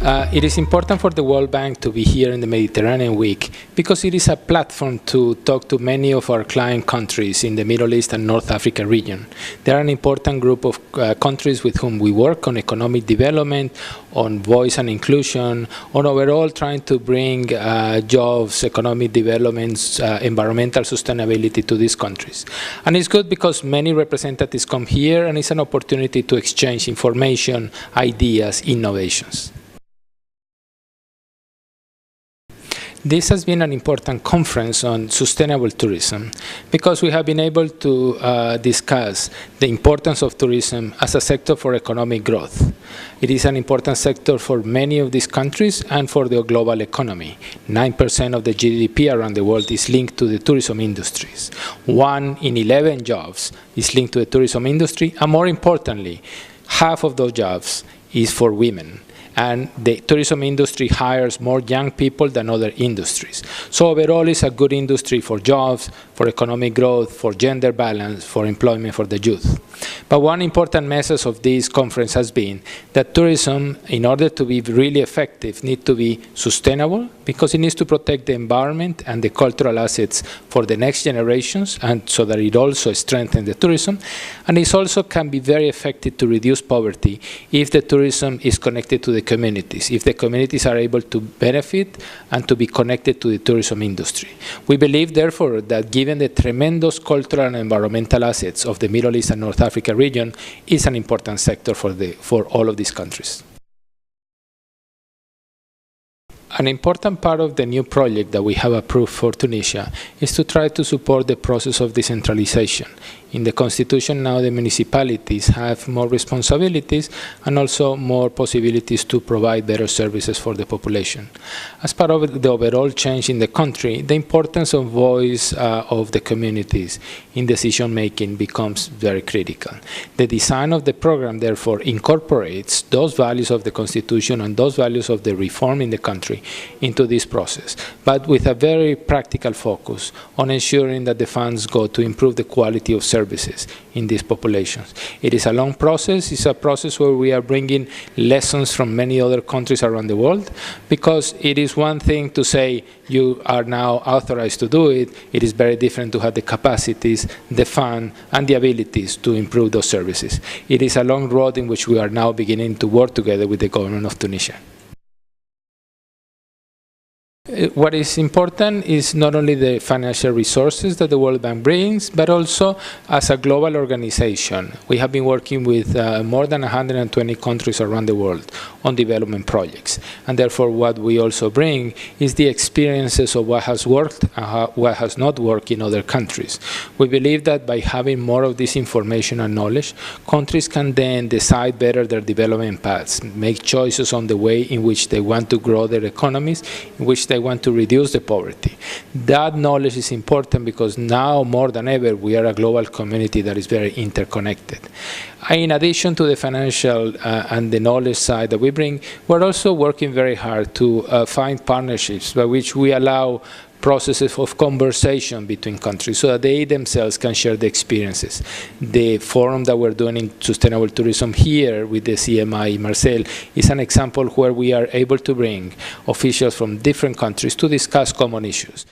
It is important for the World Bank to be here in the Mediterranean Week because it is a platform to talk to many of our client countries in the Middle East and North Africa region. They are an important group of countries with whom we work on economic development, on voice and inclusion, on overall trying to bring jobs, economic developments, environmental sustainability to these countries. And it's good because many representatives come here and it's an opportunity to exchange information, ideas, innovations. This has been an important conference on sustainable tourism because we have been able to discuss the importance of tourism as a sector for economic growth. It is an important sector for many of these countries and for the global economy. 9% of the GDP around the world is linked to the tourism industries. 1 in 11 jobs is linked to the tourism industry, and more importantly, half of those jobs is for women. And the tourism industry hires more young people than other industries. So overall, it's a good industry for jobs, for economic growth, for gender balance, for employment for the youth. But one important message of this conference has been that tourism, in order to be really effective, needs to be sustainable because it needs to protect the environment and the cultural assets for the next generations, and so that it also strengthens the tourism. And it also can be very effective to reduce poverty if the tourism is connected to the communities, if the communities are able to benefit and to be connected to the tourism industry. We believe, therefore, that given the tremendous cultural and environmental assets of the Middle East and North Africa region, is an important sector for all of these countries. An important part of the new project that we have approved for Tunisia is to try to support the process of decentralization. In the Constitution now, the municipalities have more responsibilities and also more possibilities to provide better services for the population. As part of the overall change in the country, the importance of voice of the communities in decision-making becomes very critical. The design of the program, therefore, incorporates those values of the Constitution and those values of the reform in the country into this process, but with a very practical focus on ensuring that the funds go to improve the quality of services in these populations. It is a long process. It's a process where we are bringing lessons from many other countries around the world, because it is one thing to say you are now authorized to do it. It is very different to have the capacities, the fund, and the abilities to improve those services. It is a long road in which we are now beginning to work together with the government of Tunisia. What is important is not only the financial resources that the World Bank brings, but also as a global organization. We have been working with more than 120 countries around the world on development projects. And therefore, what we also bring is the experiences of what has worked and what has not worked in other countries. We believe that by having more of this information and knowledge, countries can then decide better their development paths, make choices on the way in which they want to grow their economies, in which they want to reduce the poverty. That knowledge is important because now more than ever we are a global community that is very interconnected. In addition to the financial and the knowledge side that we bring, we're also working very hard to find partnerships by which we allow processes of conversation between countries so that they themselves can share the experiences. The forum that we're doing in sustainable tourism here with the CMI in Marseille is an example where we are able to bring officials from different countries to discuss common issues.